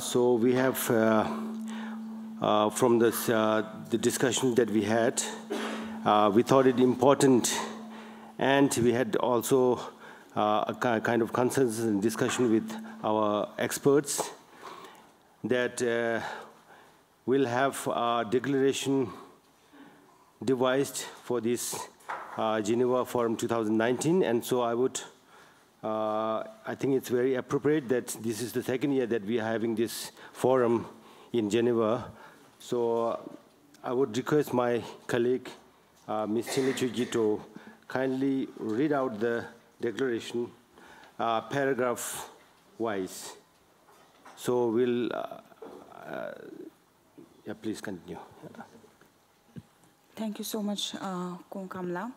So we have, from this, the discussion that we had, we thought it important, and we had also a kind of consensus and discussion with our experts that we'll have a declaration devised for this Geneva Forum 2019, and so I think it's very appropriate that this is the second year that we are having this forum in Geneva. So I would request my colleague, Ms. Chinichuji, to kindly read out the declaration paragraph-wise. So we'll, yeah, please continue. Thank you so much, Khun Kamla.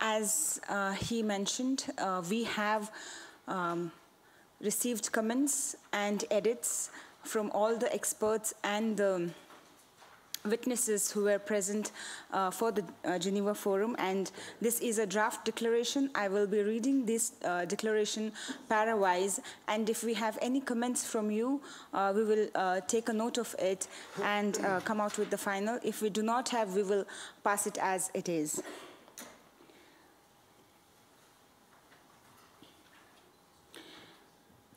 As he mentioned, we have received comments and edits from all the experts and the witnesses who were present for the Geneva Forum, and this is a draft declaration. I will be reading this declaration para-wise, and if we have any comments from you, we will take a note of it and come out with the final. If we do not have, we will pass it as it is.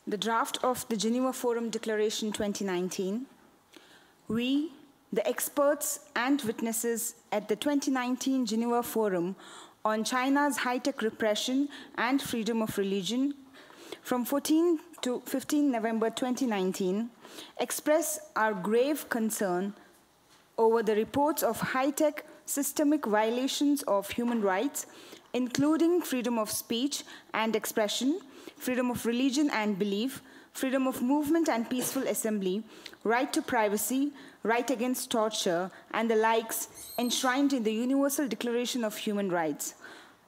The draft of the Geneva Forum Declaration 2019. We, the experts and witnesses at the 2019 Geneva Forum on China's high-tech repression and freedom of religion from 14 to 15 November 2019, express our grave concern over the reports of high-tech systemic violations of human rights, including freedom of speech and expression, freedom of religion and belief, freedom of movement and peaceful assembly, right to privacy, right against torture, and the likes enshrined in the Universal Declaration of Human Rights,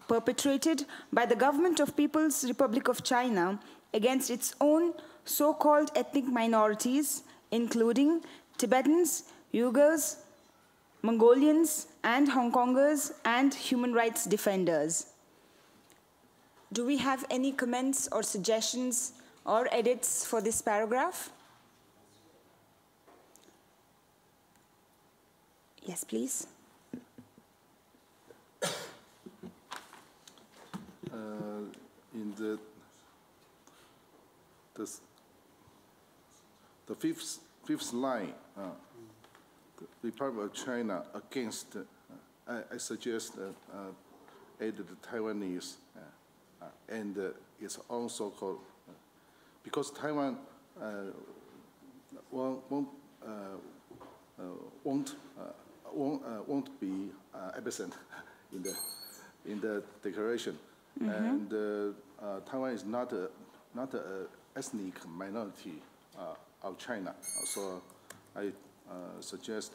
perpetrated by the government of People's Republic of China against its own so-called ethnic minorities, including Tibetans, Uyghurs, Mongolians, and Hong Kongers, and human rights defenders. Do we have any comments or suggestions or edits for this paragraph? Yes, please. In the fifth line, the Republic of China against, I suggest add the Taiwanese and its own so-called, because Taiwan won't be absent in the declaration, and Taiwan is not a ethnic minority of China. So I suggest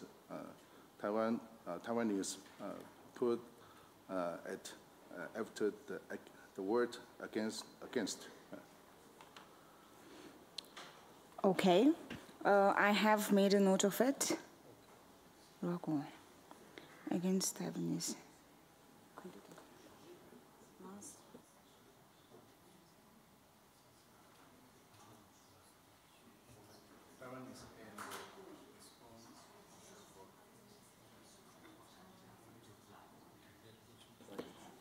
Taiwanese put after the word against. Okay, I have made a note of it. Against Taiwanese.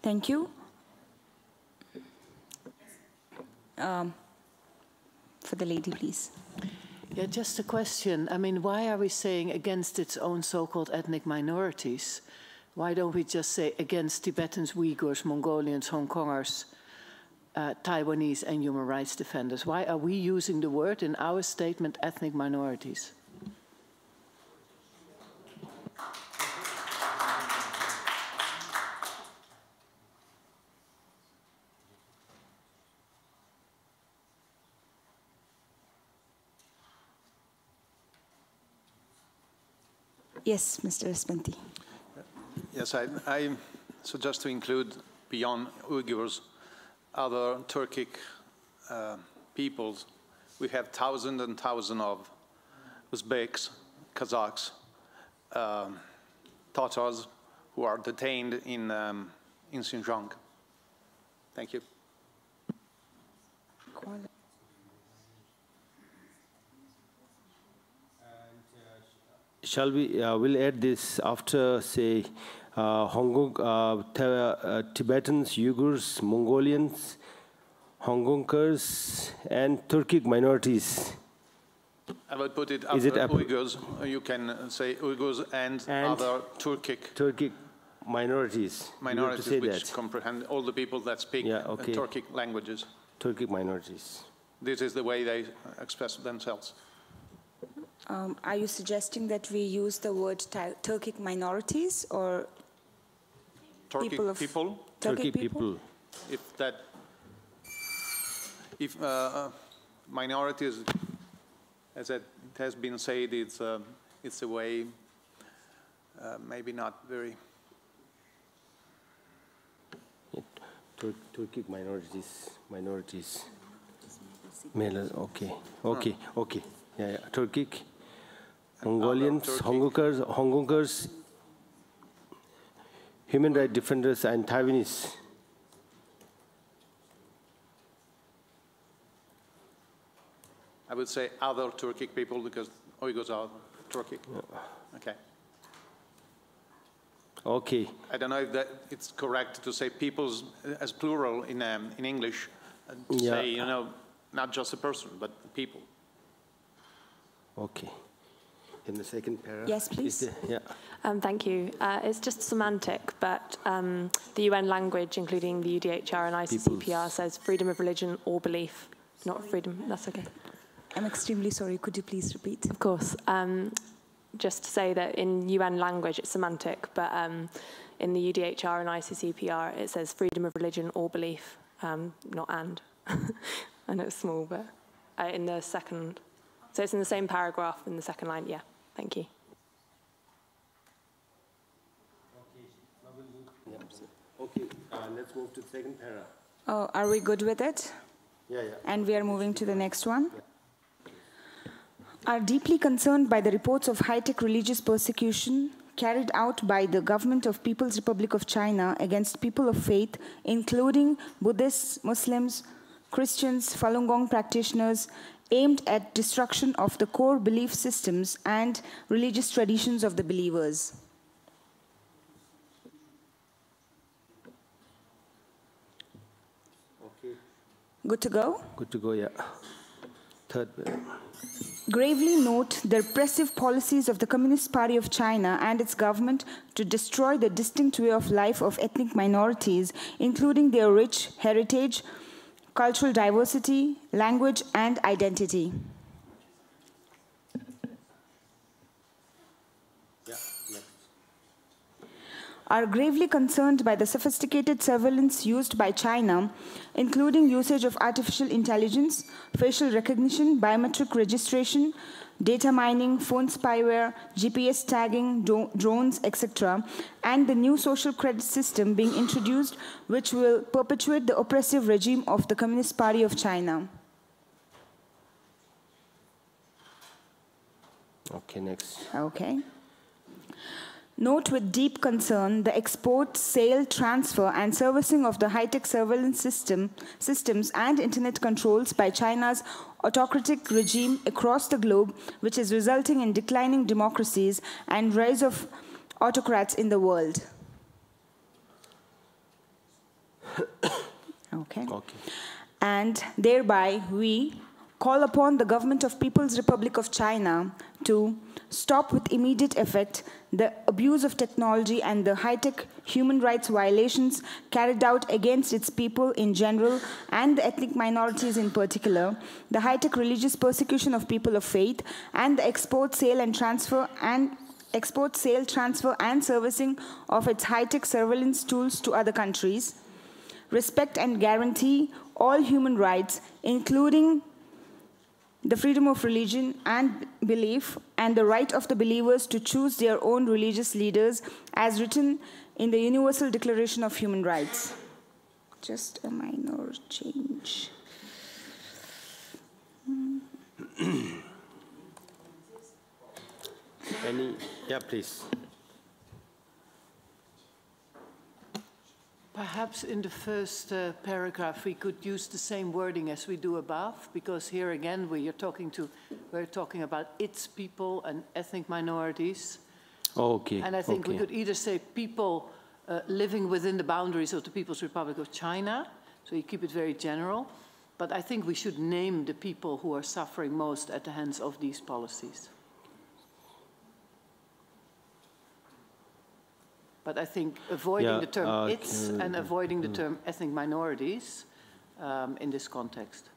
Thank you. For the lady, please. Yeah, just a question. I mean, why are we saying against its own so-called ethnic minorities? Why don't we just say against Tibetans, Uyghurs, Mongolians, Hong Kongers, Taiwanese, and human rights defenders? Why are we using the word in our statement ethnic minorities? Yes, Mr. Espanti. Yes, I suggest to include beyond Uyghurs, other Turkic peoples. We have thousands and thousands of Uzbeks, Kazakhs, Tatars who are detained in Xinjiang. Thank you. shall we, we'll add this after, say, Tibetans, Uyghurs, Mongolians, Hongkongers, and Turkic minorities. I would put it after Uyghurs. You can say Uyghurs and other Turkic minorities. Minorities which comprehend all the people that speak Turkic languages. Turkic minorities. This is the way they express themselves. Are you suggesting that we use the word Turkic minorities or Turkic people? Turkic people. If minorities, as it has been said, it's a way maybe not very. Turkic minorities. Okay. Yeah. Turkic, Mongolians, Hongkongers, human rights defenders, and Taiwanese. I would say other Turkic people because Uyghurs are Turkic. Okay. Okay. I don't know if it's correct to say peoples as plural in English. Say, you know, not just a person, but people. Okay. In the second paragraph. Yes, please. Thank you. It's just semantic, but the UN language, including the UDHR and ICCPR, says freedom of religion or belief, not freedom. That's okay. I'm extremely sorry. Could you please repeat? Of course. Just to say that in UN language, it's semantic, but in the UDHR and ICCPR, it says freedom of religion or belief, not and. I know it's small, but in the second, so it's in the same paragraph in the second line. Yeah, thank you. Okay, let's move to the second paragraph. Oh, are we good with it? Yeah. And we are moving to the next one? Yeah. Are deeply concerned by the reports of high-tech religious persecution carried out by the government of People's Republic of China against people of faith, including Buddhists, Muslims, Christians, Falun Gong practitioners, aimed at destruction of the core belief systems and religious traditions of the believers. Okay. Good to go? Good to go, yeah. Third. Gravely note the repressive policies of the Communist Party of China and its government to destroy the distinct way of life of ethnic minorities, including their rich heritage, cultural diversity, language, and identity. Are gravely concerned by the sophisticated surveillance used by China, including usage of artificial intelligence, facial recognition, biometric registration, data mining, phone spyware, GPS tagging, drones, etc., and the new social credit system being introduced, which will perpetuate the oppressive regime of the Communist Party of China. Okay, next. Okay. Note with deep concern the export, sale, transfer, and servicing of the high-tech surveillance systems and internet controls by China's autocratic regime across the globe, which is resulting in declining democracies and rise of autocrats in the world. Okay. And thereby we call upon the government of People's Republic of China to stop with immediate effect the abuse of technology and the high-tech human rights violations carried out against its people in general and the ethnic minorities in particular, the high-tech religious persecution of people of faith, and the export, sale, transfer, and servicing of its high-tech surveillance tools to other countries, respect and guarantee all human rights, including the freedom of religion and belief, and the right of the believers to choose their own religious leaders, as written in the Universal Declaration of Human Rights. Just a minor change. Yeah, please. Perhaps in the first paragraph we could use the same wording as we do above, because here again we are talking to we're talking about its people and ethnic minorities. Okay. And I think we could either say people living within the boundaries of the People's Republic of China, so you keep it very general, but I think we should name the people who are suffering most at the hands of these policies. But I think avoiding the term its and avoiding the term ethnic minorities in this context.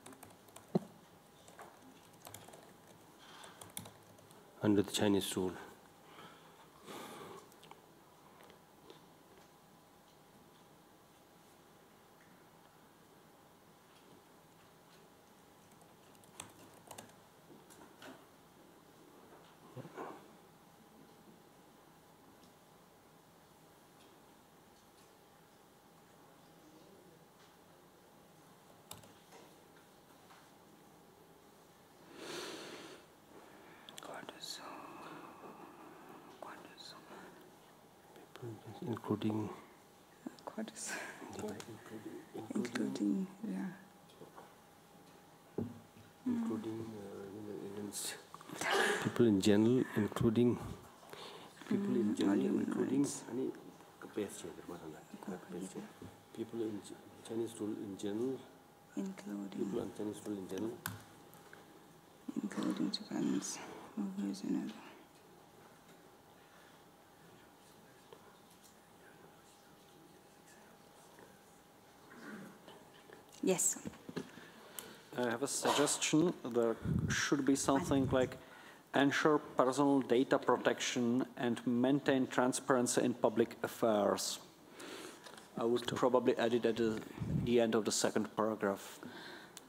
Under the Chinese rule. Including, including, yeah. Including people in general, including people in general, including people in Chinese rule in general, including people in Chinese rule in general, including Japan's movies and other. Yes. I have a suggestion. There should be something like ensure personal data protection and maintain transparency in public affairs. I would probably add it at the end of the second paragraph,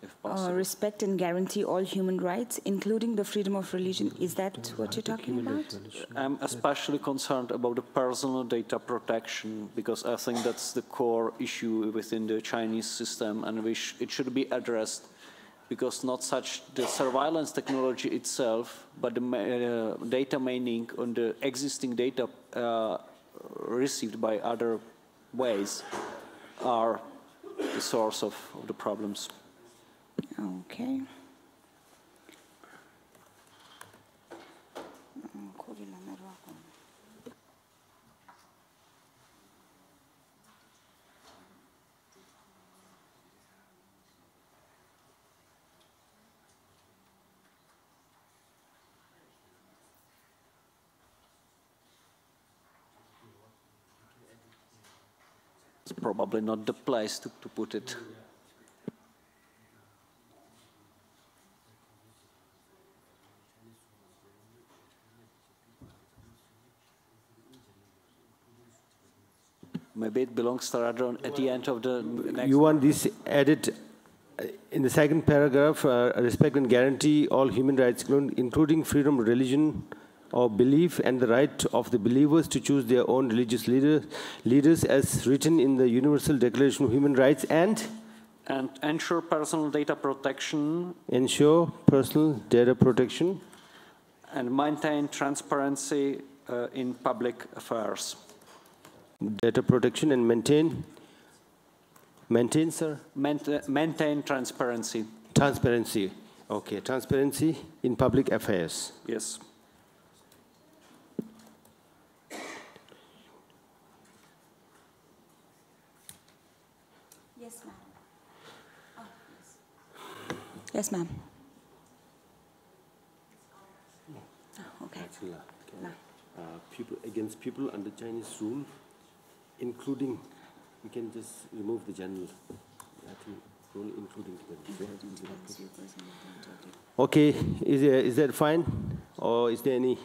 if possible. Respect and guarantee all human rights, including the freedom of religion. Is that what you're talking about? I'm especially concerned about the personal data protection, because I think that's the core issue within the Chinese system, and it should be addressed, because not such the surveillance technology itself, but the data mining on the existing data received by other ways are the source of the problems. Okay. It's probably not the place to put it. Maybe it belongs to rather at the end of the next. You want this added in the second paragraph, respect and guarantee all human rights, including freedom of religion or belief and the right of the believers to choose their own religious leaders as written in the Universal Declaration of Human Rights, and ensure personal data protection. Ensure personal data protection. And maintain transparency in public affairs. Data protection and maintain, sir? Maintain transparency. Transparency. Okay, transparency in public affairs. Yes. Yes, ma'am. Oh, yes. Yes, ma'am. Oh, okay. No. People against people under Chinese rule, including, we can just remove the general. Rule including Okay, is that fine? Or is there any,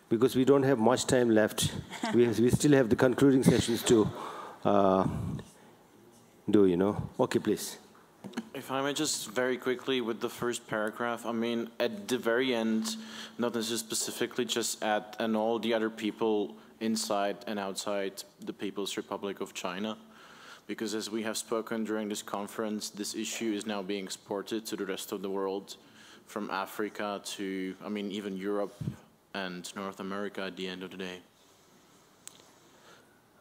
because we don't have much time left. we still have the concluding sessions to do, you know. Okay, please. If I may just very quickly with the first paragraph, I mean, at the very end, not necessarily specifically, just add and all the other people inside and outside the People's Republic of China. Because as we have spoken during this conference, this issue is now being exported to the rest of the world, from Africa to, I mean, even Europe and North America at the end of the day.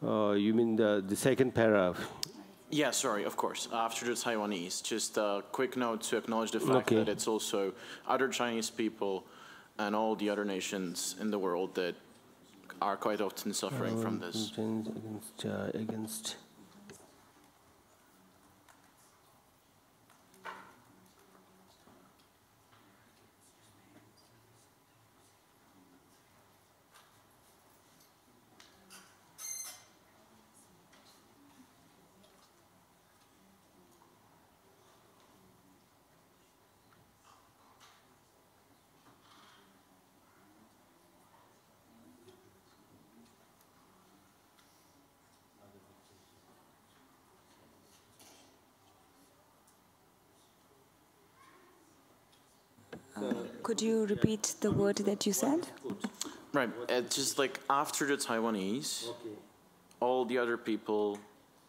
You mean the second paragraph? Yeah, sorry, of course. After the Taiwanese, just a quick note to acknowledge the fact that it's also other Chinese people and all the other nations in the world that are quite often suffering from this. Against Could you repeat the word that you said? Right, it's just like after the Taiwanese, all the other people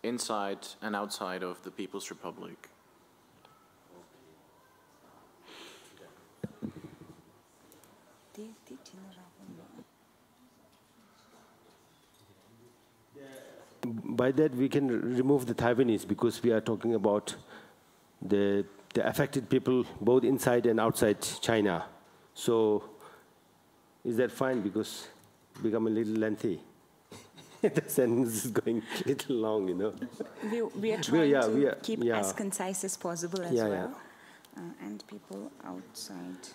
inside and outside of the People's Republic. By that we can remove the Taiwanese because we are talking about the affected people both inside and outside China. So is that fine because it become a little lengthy? The sentence is going a little long, you know. We are trying to keep as concise as possible as well. And people outside.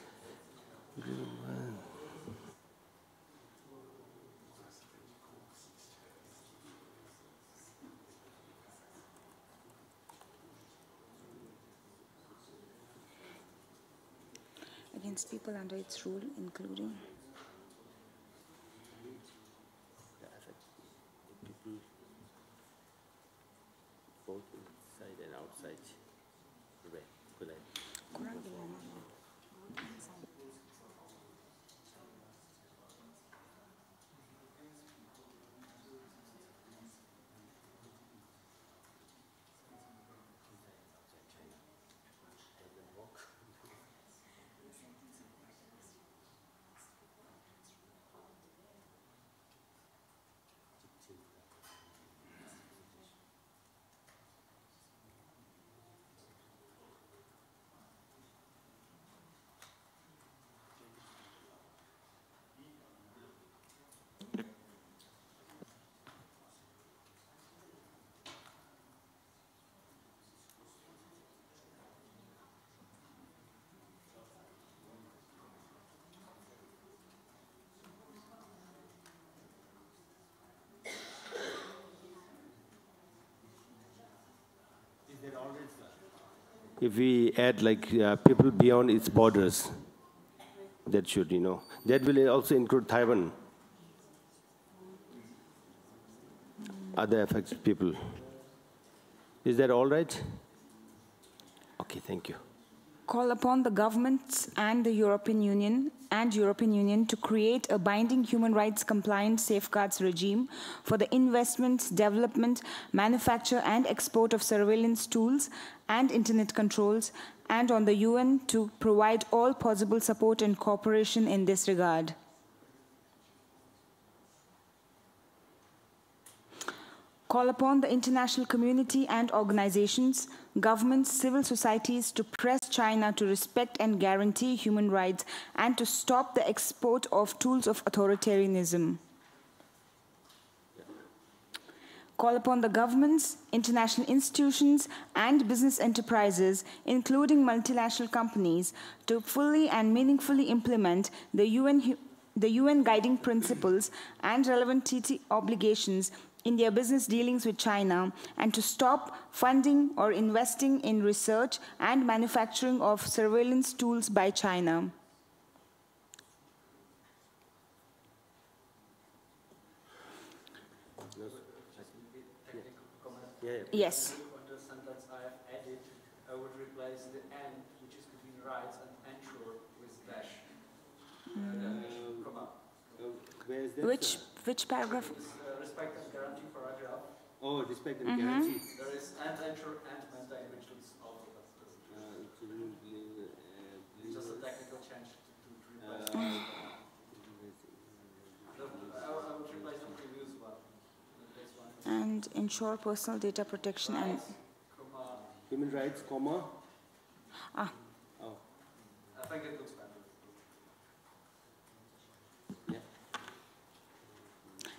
Against people under its rule, including people both inside and outside. If we add like people beyond its borders, that should, you know, that will also include Taiwan, other affected people. Is that all right? Okay, thank you. Call upon the governments and the European Union to create a binding human rights compliant safeguards regime for the investment, development, manufacture and export of surveillance tools and internet controls, and on the UN to provide all possible support and cooperation in this regard. Call upon the international community and organizations, governments, civil societies to press China to respect and guarantee human rights and to stop the export of tools of authoritarianism. Call upon the governments, international institutions, and business enterprises, including multinational companies, to fully and meaningfully implement the UN guiding principles and relevant treaty obligations in their business dealings with China, and to stop funding or investing in research and manufacturing of surveillance tools by China. Yes. Under the sentence I have added, I would replace the and, which is between rights and ensure, with dash. Where is that? Which paragraph? Respect and guarantee paragraph. Oh, respect and guarantee. There is and ensure and maintain, which is also it's just a technical change to replace. I would replace the previous one. And and ensure personal data protection and... Human rights, comma? Ah. Oh. I think it looks better. Yeah.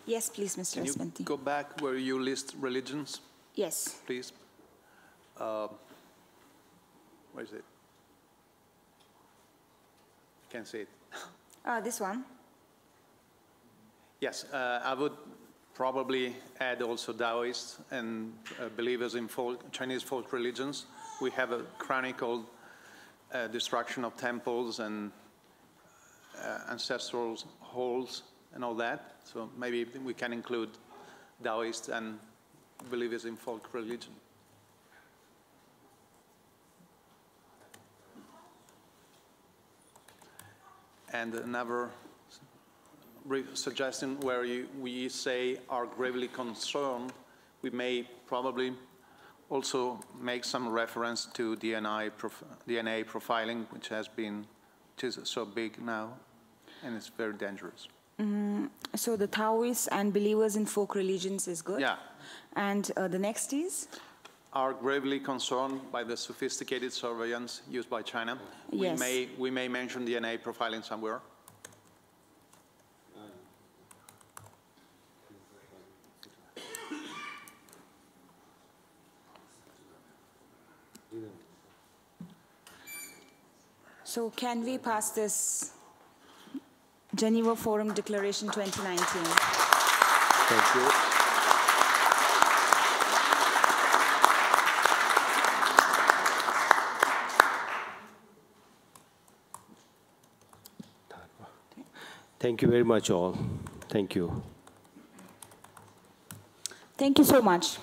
Yes, please, Mr. Can you Espenty. go back where you list religions, Yes. please? Where is it? Can't see it. This one. Yes, I would probably add also Taoists and believers in Chinese folk religions. We have a chronicled destruction of temples and ancestral halls and all that. So maybe we can include Taoists and believers in folk religion. And another suggestion where we say are gravely concerned, we may probably also make some reference to DNA profiling, which is so big now, and it's very dangerous. So the Taoists and believers in folk religions is good. Yeah. And the next is? Are gravely concerned by the sophisticated surveillance used by China. Yes. We may mention DNA profiling somewhere. So can we pass this Geneva Forum Declaration 2019? Thank you. Thank you very much all. Thank you. Thank you so much.